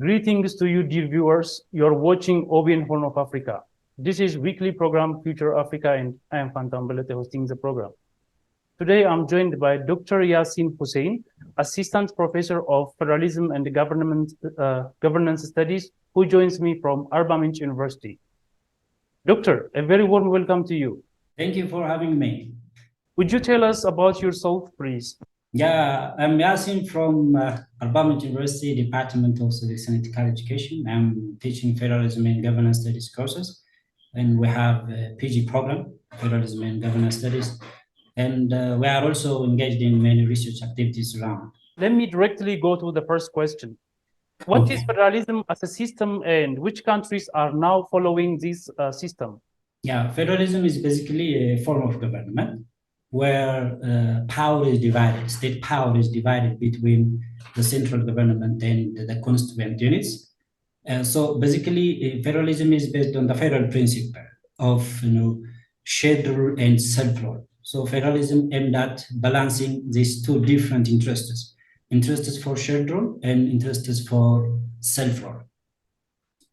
Greetings to you, dear viewers. You're watching OBN Horn of Africa. This is weekly program Future Africa, and I am Fantam Belete hosting the program. Today, I'm joined by Dr. Yasin Hussein, Assistant Professor of Federalism and Governance Studies, who joins me from Arbaminch University. Doctor, a very warm welcome to you. Thank you for having me. Would you tell us about yourself, please? Yeah, I'm Yasin from Arbaminch University, Department of Civics and Ethical Education. I'm teaching Federalism and Governance Studies courses, and we have a PG program, Federalism and Governance Studies, and we are also engaged in many research activities around. Let me directly go to the first question. What is federalism as a system, and which countries are now following this system? Yeah, federalism is basically a form of government where power is divided, state power is divided between the central government and the constituent units. So basically, federalism is based on the federal principle of shared rule and self-rule. So federalism aimed at balancing these two different interests for shared rule and interests for self-rule.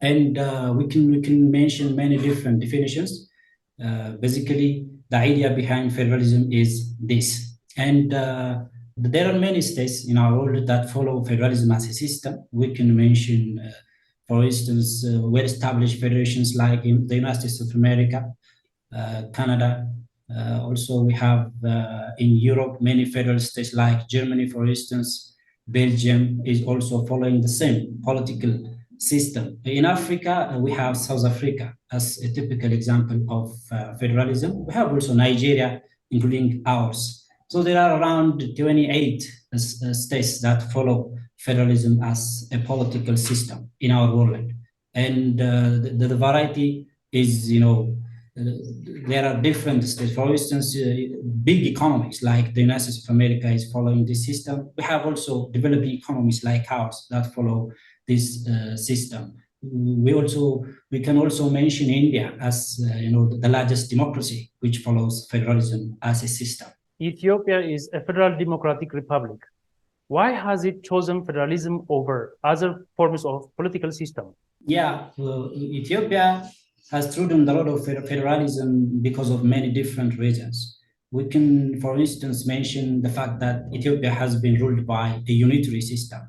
And we can mention many different definitions. Basically, the idea behind federalism is this. And there are many states in our world that follow federalism as a system. We can mention, for instance, well-established federations like in the United States of America, Canada. Also, we have in Europe many federal states like Germany, for instance. Belgium is also following the same political system. In Africa, we have South Africa as a typical example of federalism. We have also Nigeria, including ours. So there are around 28 states that follow federalism as a political system in our world. And the variety is, there are different states. For instance, big economies like the United States of America is following this system. We have also developing economies like ours that follow this system. We can also mention India as the largest democracy, which follows federalism as a system. Ethiopia is a federal democratic republic. Why has it chosen federalism over other forms of political system? Yeah, Ethiopia has chosen a lot of federalism because of many different reasons. We can, for instance, mention the fact that Ethiopia has been ruled by a unitary system,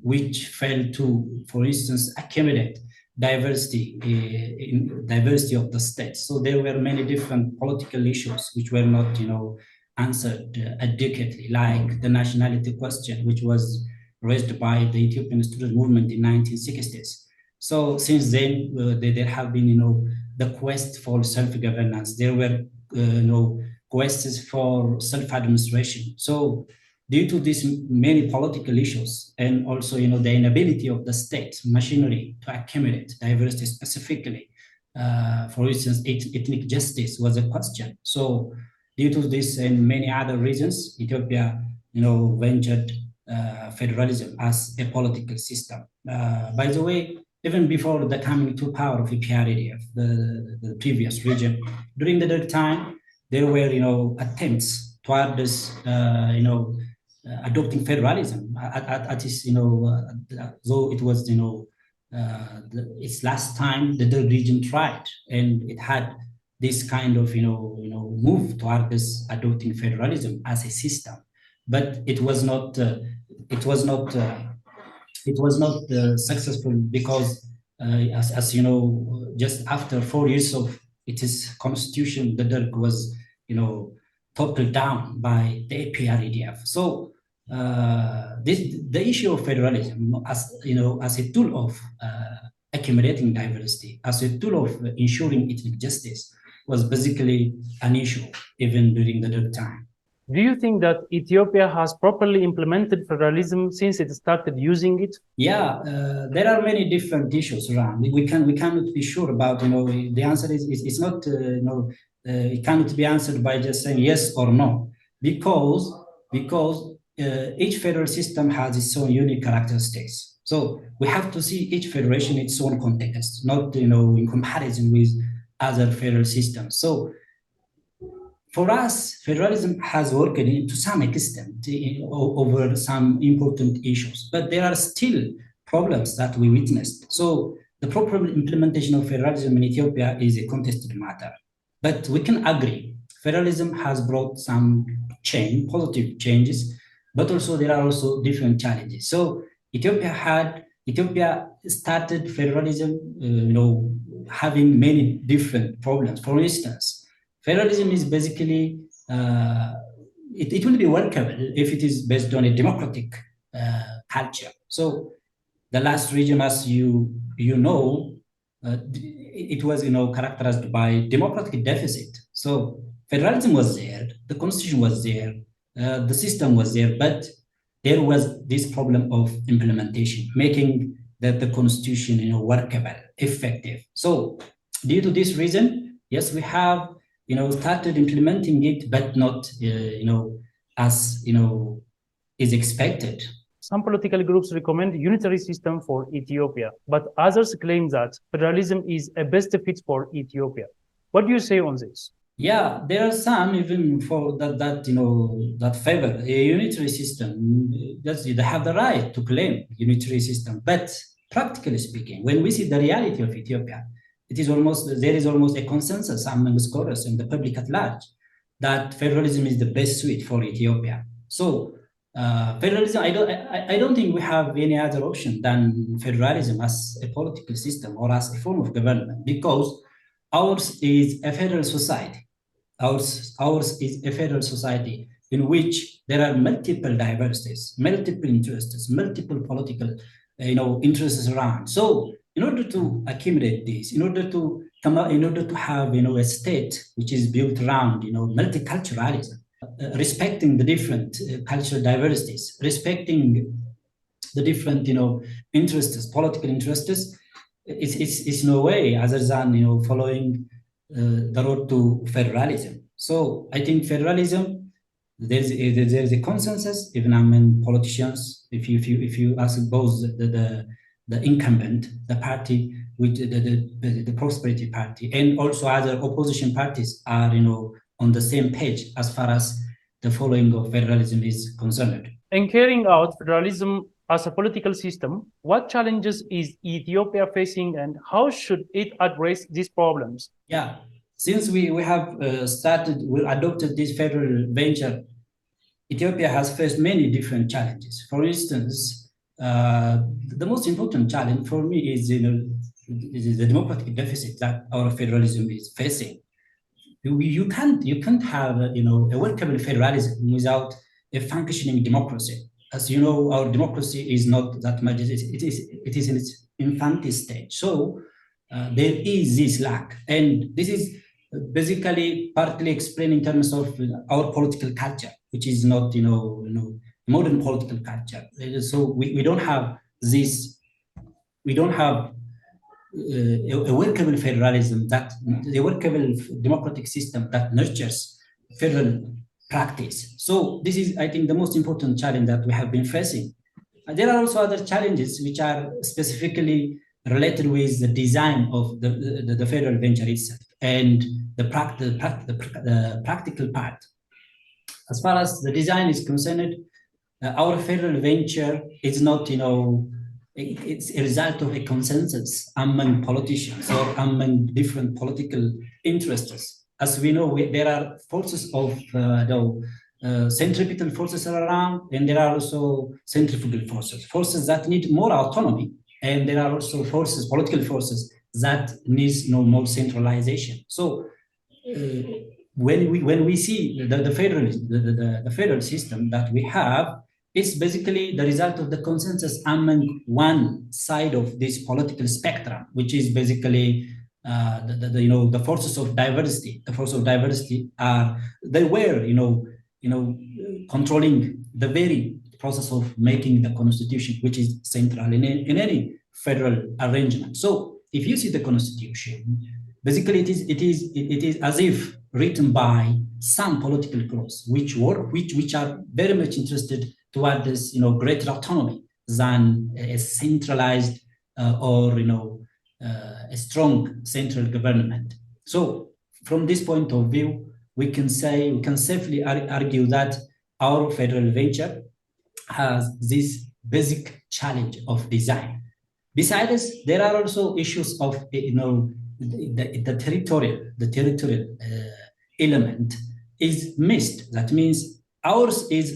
which failed to, for instance, accumulate diversity in diversity of the states. So there were many different political issues which were not, answered adequately, like the nationality question, which was raised by the Ethiopian student movement in 1960s. So since then, there have been, the quest for self-governance. There were, quests for self-administration. So due to these many political issues and also, the inability of the state machinery to accumulate diversity specifically, for instance, ethnic justice was a question. So due to this and many other reasons, Ethiopia, ventured federalism as a political system. By the way, even before the coming to power of EPRDF, the previous regime, during that time, there were, attempts towards, adopting federalism. At its, though it was, its last time the region tried, and it had this kind of, move towards adopting federalism as a system, but it was not, successful because, as you know, just after 4 years of its constitution, the Derg was, toppled down by the APREDF. So the issue of federalism, as a tool of accumulating diversity, as a tool of ensuring ethnic justice, was basically an issue even during the Derg time. Do you think that Ethiopia has properly implemented federalism since it started using it? Yeah, there are many different issues around. We cannot be sure about, the answer is it's not, it cannot be answered by just saying yes or no, because each federal system has its own unique characteristics. So we have to see each federation in its own context, not, in comparison with other federal systems. So for us, federalism has worked to some extent over some important issues, but there are still problems that we witnessed. So the proper implementation of federalism in Ethiopia is a contested matter. But we can agree, federalism has brought some change, positive changes, but also there are also different challenges. So Ethiopia started federalism, having many different problems. For instance, federalism is basically, it will be workable if it is based on a democratic culture. So the last regime, as you know, it was characterized by democratic deficit. So federalism was there, the constitution was there, the system was there, but there was this problem of implementation, making the constitution workable, effective. So due to this reason, yes, we have started implementing it, but not as is expected. Some political groups recommend unitary system for Ethiopia, but others claim that federalism is a best fit for Ethiopia. What do you say on this? Yeah, there are some even for that favor a unitary system. They have the right to claim unitary system, but practically speaking, when we see the reality of Ethiopia, there is almost a consensus among scholars and the public at large that federalism is the best suit for Ethiopia. So federalism, I don't think we have any other option than federalism as a political system or as a form of government, because ours is a federal society. Ours is a federal society in which there are multiple diversities, multiple interests, multiple political, interests around. So, in order to accumulate this, in order to have, a state which is built around, multiculturalism, respecting the different cultural diversities, respecting the different, interests, political interests, it's no way other than following the road to federalism. So I think federalism, there's a consensus even among politicians. If you ask both the incumbent, the party with the Prosperity Party, and also other opposition parties are on the same page as far as the following of federalism is concerned. In carrying out federalism as a political system, what challenges is Ethiopia facing and how should it address these problems? Yeah, since we have we adopted this federal venture, Ethiopia has faced many different challenges. For instance, the most important challenge for me is the democratic deficit that our federalism is facing. You can't have a workable federalism without a functioning democracy. As you know, our democracy is not that much. It is in its infantile stage. So there is this lack, and this is basically partly explained in terms of our political culture, which is not modern political culture. So we don't have this. We don't have a workable federalism, a workable democratic system that nurtures federal practice. So this is, I think, the most important challenge that we have been facing. There are also other challenges which are specifically related with the design of the federal venture itself and the practical part. As far as the design is concerned, our federal venture is not, it's a result of a consensus among politicians or among different political interests. As we know, there are forces of centripetal forces around, and there are also centrifugal forces that need more autonomy, and there are also political forces that needs more centralization. So when we see the federal system that we have, it's basically the result of the consensus among one side of this political spectrum, which is basically the forces of diversity. The forces of diversity were controlling the very process of making the constitution, which is central in any federal arrangement. So if you see the constitution, basically it is as if written by some political groups which are very much interested toward this greater autonomy than a centralized or a strong central government. So from this point of view, we can safely argue that our federal venture has this basic challenge of design. Besides, there are also issues of the territorial element is missed. That means ours is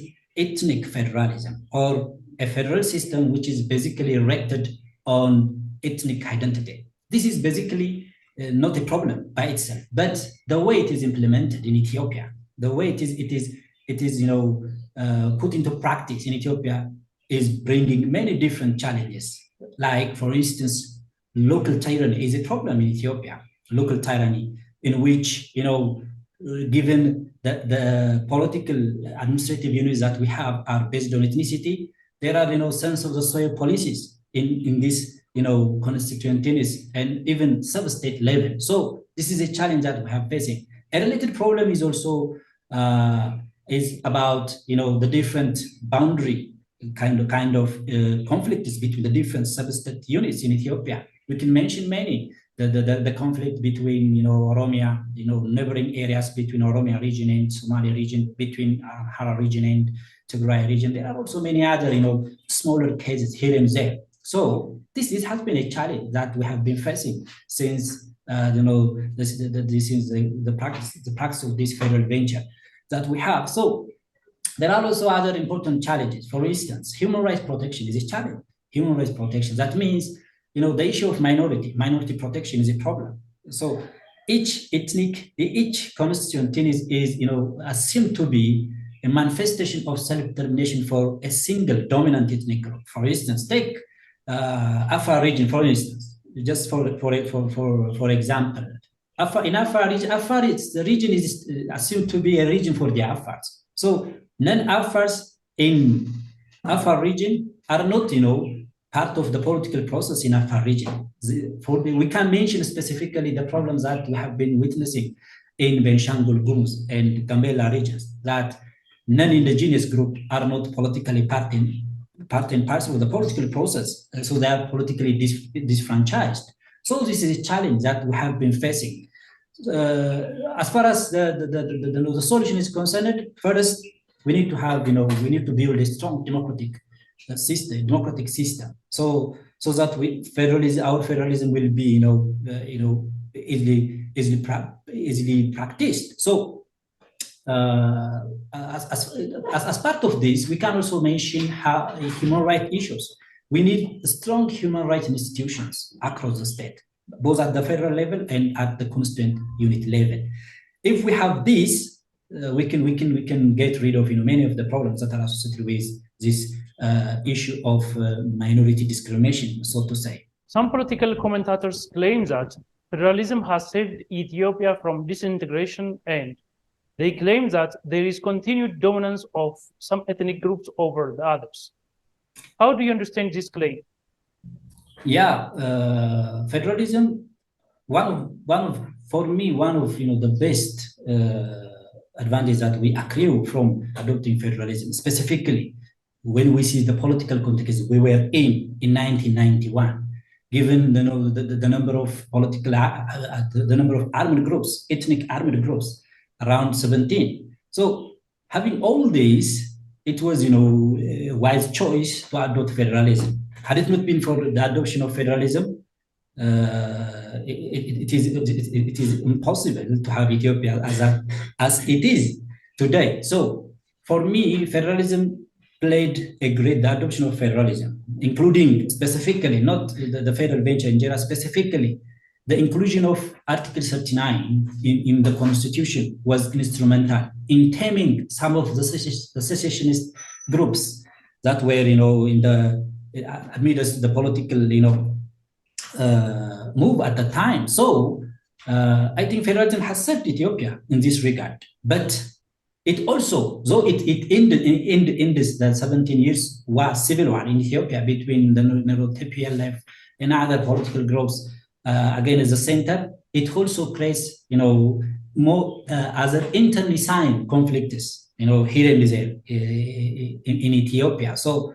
ethnic federalism, or a federal system which is basically erected on ethnic identity. This is basically not a problem by itself, but the way it is implemented in Ethiopia, the way it is put into practice in Ethiopia is bringing many different challenges. Like, for instance, local tyranny is a problem in Ethiopia. Local tyranny, in which, given the political administrative units that we have are based on ethnicity, there are, sense of the soil policies in this, constituent units and even sub-state level. So this is a challenge that we have facing. A related problem is also is about, the different boundary kind of conflicts between the different sub-state units in Ethiopia. We can mention many. The conflict between, Oromia, neighboring areas between Oromia region and Somalia region, between Amhara region and Tigray region. There are also many other, smaller cases here and there. So this has been a challenge that we have been facing since, this is the practice of this federal venture that we have. So there are also other important challenges. For instance, human rights protection is a challenge. Human rights protection, that means, the issue of minority protection is a problem. So each constituent is assumed to be a manifestation of self-determination for a single dominant ethnic group. For instance, take Afar region, for instance, just for example. In Afar region, the region is assumed to be a region for the Afars. So non-Afars in Afar region are not, part of the political process in Afar region. We can mention specifically the problems that we have been witnessing in Benshangul Gumuz and Gambela regions, that non-indigenous groups are not politically part and parcel of the political process, so they are politically disfranchised. So this is a challenge that we have been facing. As far as the solution is concerned, first we need to have, we need to build a strong democratic system, so that our federalism will be, easily practiced. So as part of this, we can also mention how human rights issues. We need strong human rights institutions across the state, both at the federal level and at the constituent unit level. If we have this, we can get rid of, many of the problems that are associated with this issue of minority discrimination, so to say. Some political commentators claim that federalism has saved Ethiopia from disintegration, and they claim that there is continued dominance of some ethnic groups over the others. How do you understand this claim? Yeah, federalism, for me, one of the best advantage that we accrue from adopting federalism, specifically when we see the political context we were in 1991, given the number of political the number of armed groups, ethnic armed groups, around 17. So having all this, it was a wise choice to adopt federalism. Had it not been for the adoption of federalism, it is impossible to have Ethiopia as it is today. So for me, federalism played a great, the adoption of federalism, including specifically, not the federal venture in general, specifically the inclusion of Article 39 in the Constitution was instrumental in taming some of the secessionist groups that were, amidst the political, move at the time. So I think federalism has served Ethiopia in this regard, but it also, though it ended in this, the 17 years was civil war in Ethiopia between the TPLF and other political groups, again as a center, it also creates, more other internally signed conflicts, here and there in Ethiopia. So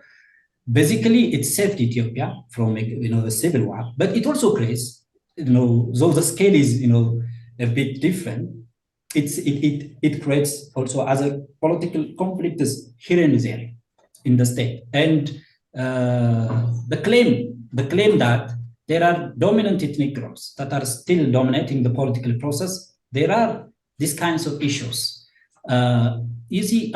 basically, it saved Ethiopia from, the civil war, but it also creates, though the scale is, a bit different, it creates also other political conflicts here and there in the state. And the claim the claim that there are dominant ethnic groups that are still dominating the political process. There are these kinds of issues. You see,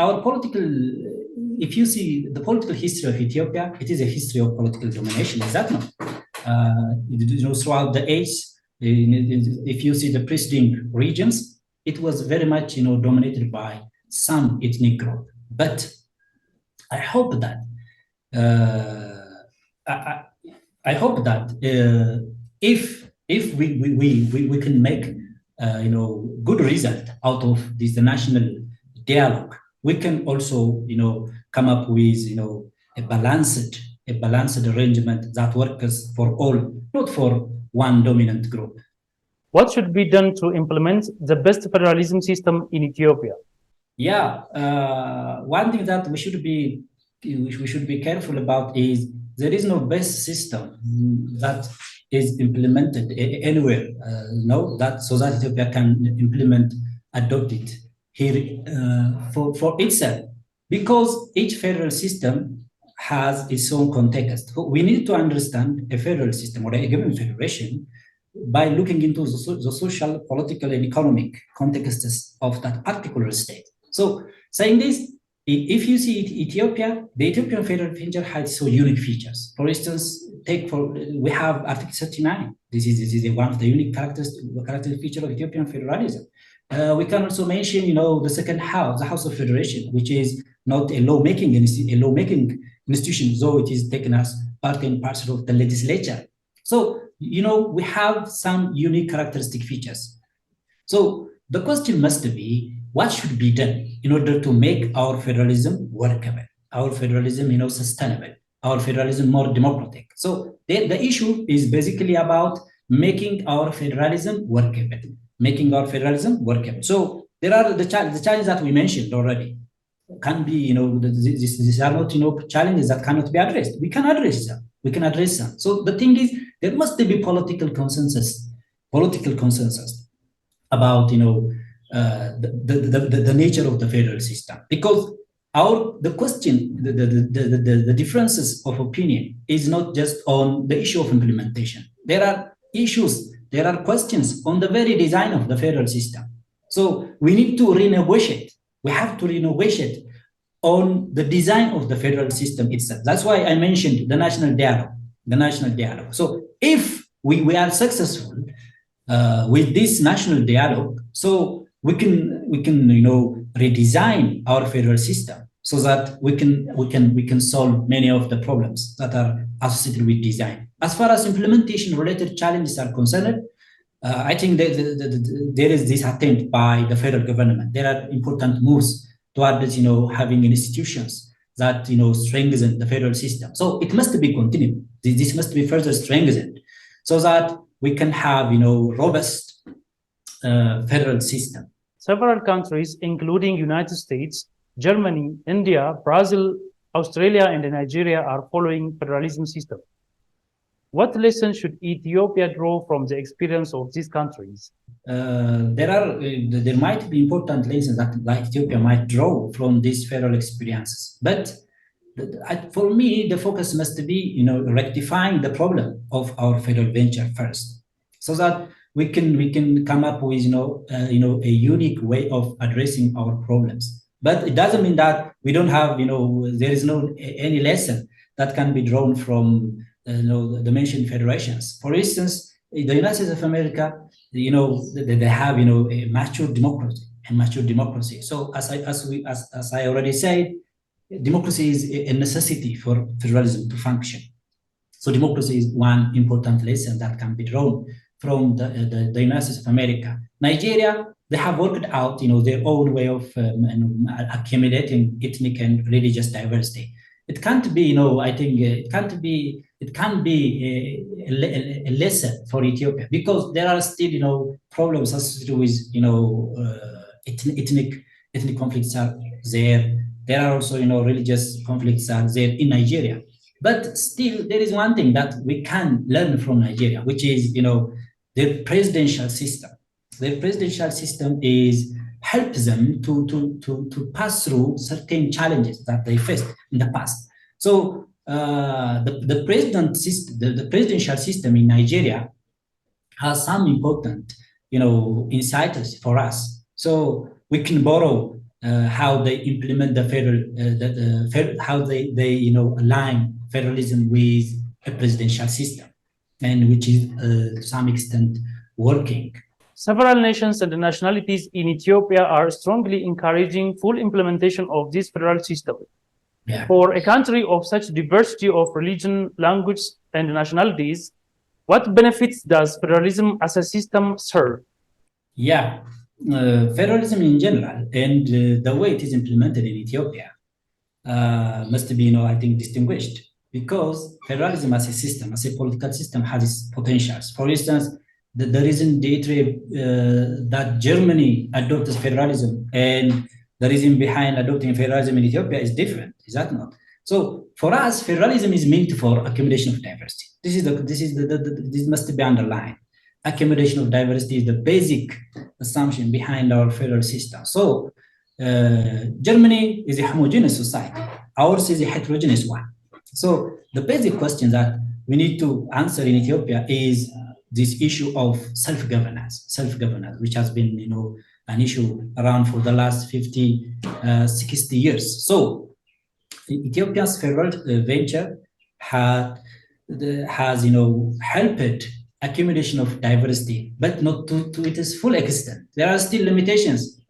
if you see the political history of Ethiopia, it is a history of political domination, is that not? Throughout the age, if you see the preceding regions, it was very much, dominated by some ethnic group. But I hope that I hope that if we can make good result out of this national dialogue, we can also come up with a balanced arrangement that works for all, not for one dominant group. What should be done to implement the best federalism system in Ethiopia? Yeah, one thing that we should be careful about is there is no best system that is implemented anywhere. So that Ethiopia can adopt it here for itself, because each federal system has its own context. We need to understand a federal system or a given federation by looking into the social, political, and economic contexts of that particular state. So saying this, if you see Ethiopia, the Ethiopian federal feature has so unique features. For instance, we have Article 39. This is one of the unique characteristic feature of Ethiopian federalism. We can also mention, the second house, the House of Federation, which is not a lawmaking institution, though it is taken as part and parcel of the legislature. So, we have some unique characteristic features. So the question must be, what should be done in order to make our federalism workable, our federalism, sustainable, our federalism more democratic? So the issue is basically about making our federalism workable, So there are the challenges that we mentioned already. Can be, these are not, challenges that cannot be addressed. We can address them. So the thing is, there must be political consensus about, the nature of the federal system, because the differences of opinion is not just on the issue of implementation. There are questions on the very design of the federal system. So we need to renegotiate. We have to renegotiate on the design of the federal system itself. That's why I mentioned the national dialogue. So if we are successful with this national dialogue, so we can redesign our federal system so that we can solve many of the problems that are associated with design. As far as implementation related challenges are concerned, I think there is this attempt by the federal government. There are important moves towards having institutions that strengthen the federal system. So it must be continued. This must be further strengthened so that we can have robust federal system. Several countries, including United States, Germany, India, Brazil, Australia, and Nigeria, are following federalism system. What lessons should Ethiopia draw from the experience of these countries? There might be important lessons that Ethiopia might draw from these federal experiences, but for me, the focus must be, rectifying the problem of our federal venture first, so that we can come up with, a unique way of addressing our problems. But it doesn't mean that we don't have, there is any lesson that can be drawn from, the mentioned federations. For instance, the United States of America, they have, a mature democracy. So as I already said, democracy is a necessity for federalism to function. So democracy is one important lesson that can be drawn from the United States of America. Nigeria, they have worked out, their own way of accumulating ethnic and religious diversity. It can't be, I think it can be a lesson for Ethiopia, because there are still, problems associated with, ethnic conflicts are there. There are also, religious conflicts are there in Nigeria. But still, there is one thing that we can learn from Nigeria, which is, their presidential system. Their presidential system helps them to pass through certain challenges that they faced in the past. So the presidential system in Nigeria has some important, insights for us. So we can borrow how they implement the how they align federalism with a presidential system, and which is to some extent working. Several nations and nationalities in Ethiopia are strongly encouraging full implementation of this federal system. Yeah. For a country of such diversity of religion, language, and nationalities, what benefits does federalism as a system serve? Yeah, federalism in general and the way it is implemented in Ethiopia must be, I think, distinguished, because federalism as a system, as a political system, has its potentials. For instance, the reason that Germany adopted federalism and the reason behind adopting federalism in Ethiopia is different. Is that not? So for us, federalism is meant for accumulation of diversity. This must be underlined. Accumulation of diversity is the basic assumption behind our federal system. So Germany is a homogeneous society. Ours is a heterogeneous one. So the basic question that we need to answer in Ethiopia is this issue of self-governance, which has been, an issue around for the last 50, 60 years. So Ethiopia's federal venture has, helped accumulation of diversity, but not to its full extent. There are still limitations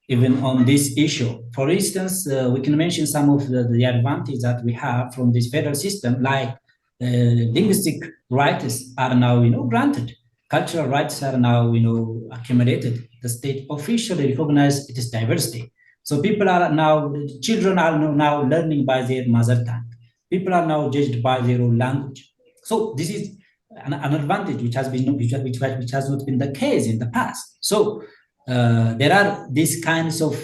even on this issue. For instance, we can mention some of the advantages that we have from this federal system, like linguistic rights are now, granted. Cultural rights are now, accumulated. The state officially recognizes its diversity. So children are now learning by their mother tongue. People are now judged by their own language. So this is an advantage which has not been the case in the past. So there are these kinds of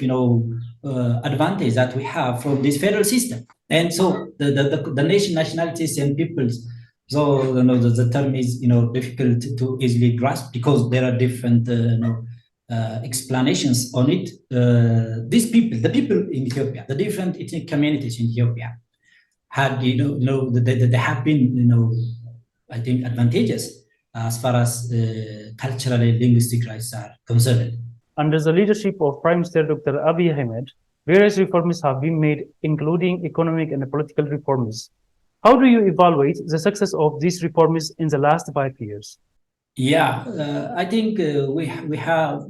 advantages that we have from this federal system, and so the nationalities and peoples. So the term is difficult to easily grasp, because there are different explanations on it. These people, the people in Ethiopia, the different ethnic communities in Ethiopia, had they have been I think advantageous as far as cultural and linguistic rights are concerned. Under the leadership of Prime Minister Dr. Abiy Ahmed, various reforms have been made, including economic and political reforms. How do you evaluate the success of these reforms in the last 5 years? Yeah, I think we have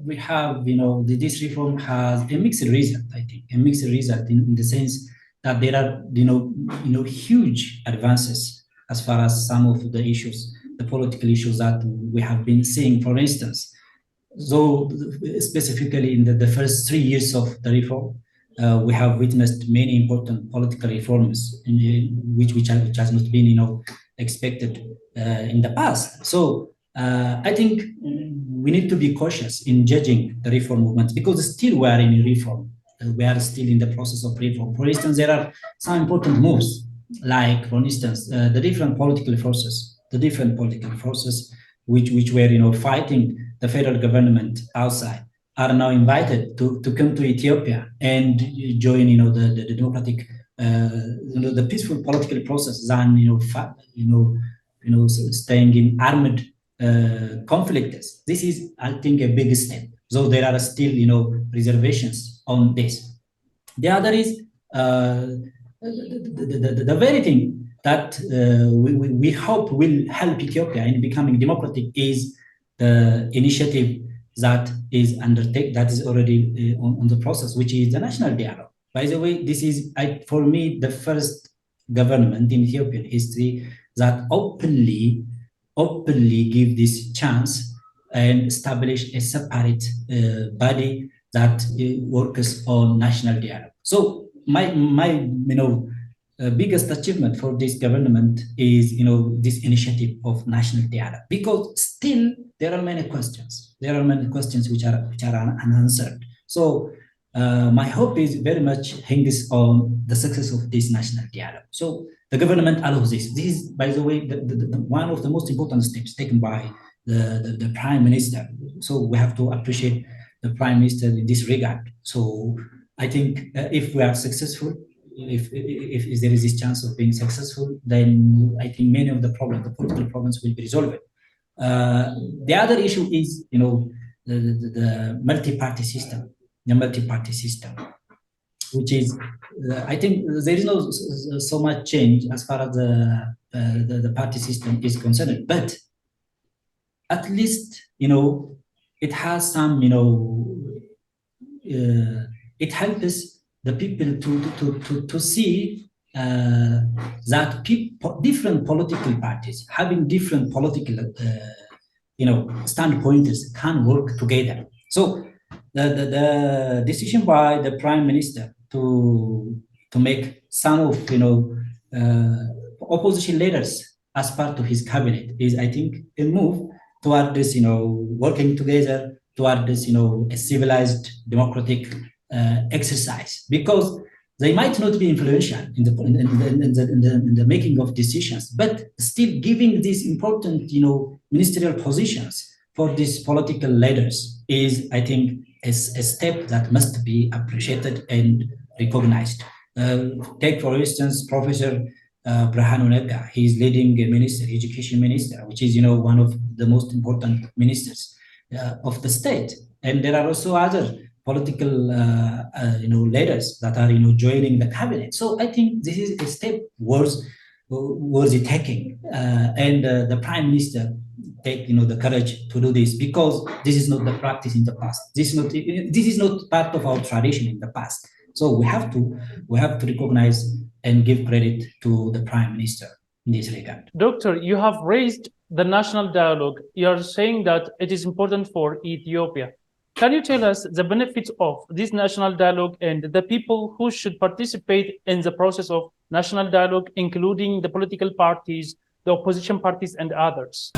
this reform has a mixed result. I think a mixed result in the sense that there are huge advances as far as some of the issues, the political issues that we have been seeing. For instance, so specifically in the first 3 years of the reform, we have witnessed many important political reforms, which has not been expected in the past. So I think we need to be cautious in judging the reform movement, because still we are in reform. We are still in the process of reform. For instance, there are some important moves, like, for instance, the different political forces which were fighting the federal government outside are now invited to come to Ethiopia and join the democratic the peaceful political process than staying in armed conflicts. This is, I think, a big step. So there are still reservations on this. The other is the very thing that we hope will help Ethiopia in becoming democratic is the initiative that is already on the process, which is the national dialogue. By the way, this is, for me, the first government in Ethiopian history that openly give this chance and establish a separate body that works on national dialogue. So my biggest achievement for this government is this initiative of national dialogue, because still there are many questions. There are many questions which are unanswered. So my hope is very much hangs on the success of this national dialogue. So the government allows this. This is, by the way, one of the most important steps taken by the prime minister. So we have to appreciate the prime minister in this regard. So I think if we are successful if there is this chance of being successful, then I think many of the political problems will be resolved. The other issue is, the multi-party system, which is, I think there is no so much change as far as the party system is concerned, but at least, it has some, it helps the people to see that different political parties having different political standpoints can work together. So the decision by the prime minister to make some of opposition leaders as part of his cabinet is, I think, a move toward this, working together toward this, a civilized democratic exercise, because they might not be influential in the making of decisions, but still giving these important, ministerial positions for these political leaders is, I think, a step that must be appreciated and recognized. Take, for instance, Professor Brahanu Negga. He is leading a education minister, which is, one of the most important ministers of the state. And there are also other political, leaders that are, joining the cabinet. So I think this is a step worthy taking, and the prime minister take, the courage to do this, because this is not the practice in the past. This is not part of our tradition in the past. So we have to recognize and give credit to the prime minister in this regard. Doctor, you have raised the national dialogue. You are saying that it is important for Ethiopia. Can you tell us the benefits of this national dialogue and the people who should participate in the process of national dialogue, including the political parties, the opposition parties, and others?